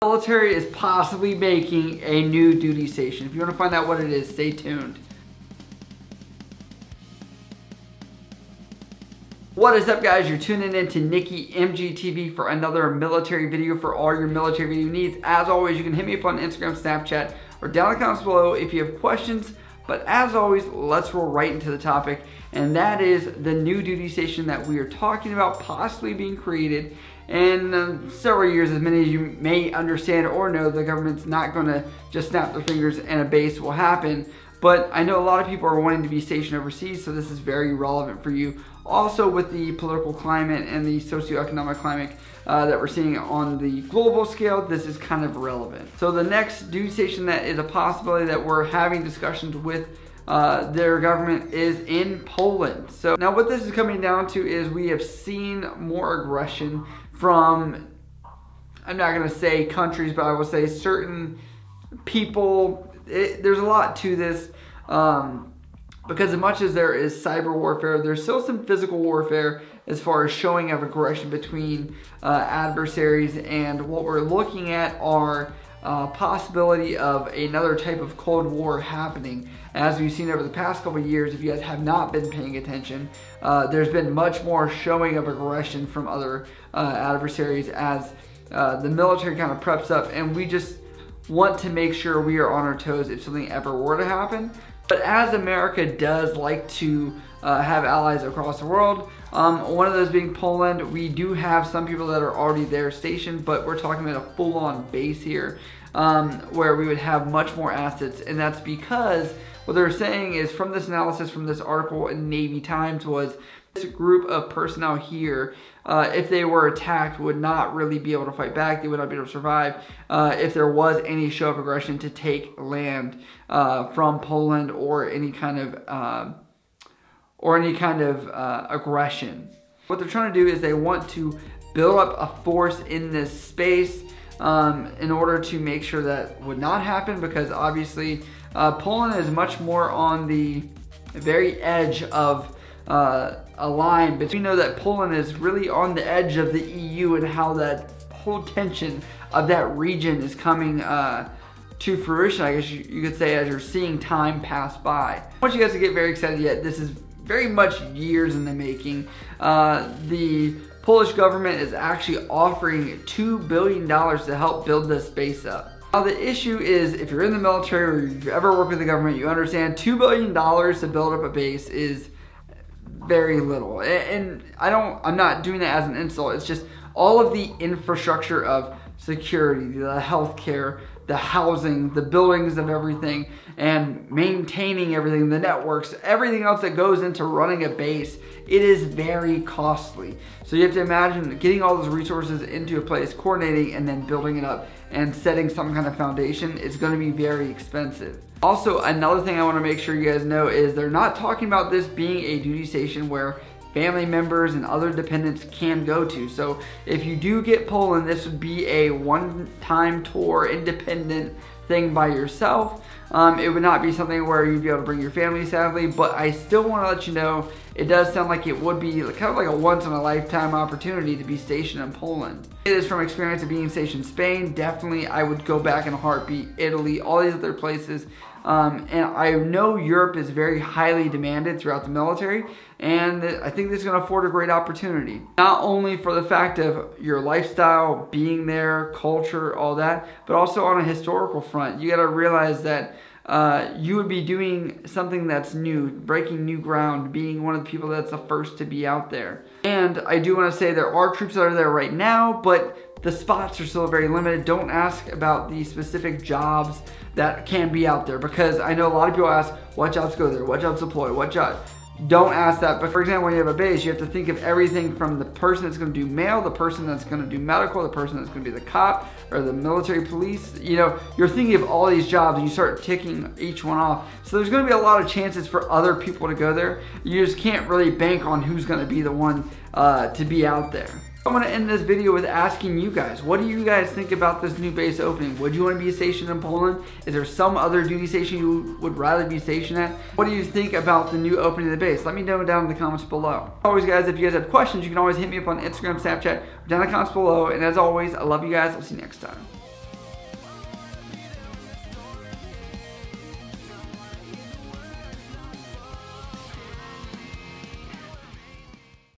The military is possibly making a new duty station. If you want to find out what it is, stay tuned. What is up, guys? You're tuning in to Nikki MGTV for another military video for all your military video needs. As always, you can hit me up on Instagram, Snapchat, or down in the comments below if you have questions. But as always, let's roll right into the topic, and that is the new duty station that we are talking about possibly being created in several years. As many as you may understand or know, the government's not going to just snap their fingers and a base will happen. But I know a lot of people are wanting to be stationed overseas, so this is very relevant for you. Also, with the political climate and the socioeconomic climate that we're seeing on the global scale, this is kind of relevant. So the next duty station that is a possibility that we're having discussions with their government is in Poland. So now what this is coming down to is we have seen more aggression from, I'm not going to say countries, but I will say certain people. There's a lot to this. Because as much as there is cyber warfare, there's still some physical warfare as far as showing of aggression between adversaries, and what we're looking at are possibility of another type of Cold War happening. As we've seen over the past couple of years, if you guys have not been paying attention, there's been much more showing of aggression from other adversaries as the military kind of preps up, and we just want to make sure we are on our toes if something ever were to happen. But as America does like to have allies across the world, one of those being Poland, we do have some people that are already there stationed, but we're talking about a full-on base here where we would have much more assets. And that's because what they're saying is, from this analysis from this article in Navy Times, was this group of personnel here, if they were attacked, would not really be able to fight back. They would not be able to survive if there was any show of aggression to take land from Poland, or any kind of aggression. What they're trying to do is they want to build up a force in this space in order to make sure that would not happen, because obviously Poland is much more on the very edge of a line, but we know that Poland is really on the edge of the EU, and how that whole tension of that region is coming to fruition, I guess you could say, as you're seeing time pass by. I want you guys to get very excited yet. This is very much years in the making. The Polish government is actually offering $2 billion to help build this base up. Now the issue is, if you're in the military or you've ever worked with the government, you understand $2 billion to build up a base is very little. And I'm not doing that as an insult. It's just all of the infrastructure of security, the healthcare, the housing, the buildings of everything, and maintaining everything, the networks, everything else that goes into running a base. It is very costly. So you have to imagine getting all those resources into a place, coordinating, and then building it up and setting some kind of foundation. It's going to be very expensive. Also, another thing I want to make sure you guys know is they're not talking about this being a duty station where family members and other dependents can go to. So if you do get Poland, this would be a one-time tour, independent thing by yourself. It would not be something where you'd be able to bring your family, sadly, but I still want to let you know it does sound like it would be kind of like a once-in-a-lifetime opportunity to be stationed in Poland. It is from experience of being stationed in Spain. Definitely, I would go back in a heartbeat. Italy, all these other places. And I know Europe is very highly demanded throughout the military, and I think this is going to afford a great opportunity. Not only for the fact of your lifestyle, being there, culture, all that, but also on a historical front. You got to realize that you would be doing something that's new, breaking new ground, being one of the people that's the first to be out there. And I do want to say there are troops that are there right now, but the spots are still very limited. Don't ask about the specific jobs that can be out there, because I know a lot of people ask, what jobs go there, what jobs deploy, what job. Don't ask that. But for example, when you have a base, you have to think of everything from the person that's going to do mail, the person that's going to do medical, the person that's going to be the cop or the military police. You know, you're thinking of all these jobs and you start ticking each one off. So there's going to be a lot of chances for other people to go there. You just can't really bank on who's going to be the one to be out there. I want to end this video with asking you guys, what do you guys think about this new base opening? Would you want to be stationed in Poland? Is there some other duty station you would rather be stationed at? What do you think about the new opening of the base? Let me know down in the comments below. As always, guys, if you guys have questions, you can always hit me up on Instagram, Snapchat, or down in the comments below. And as always, I love you guys. I'll see you next time.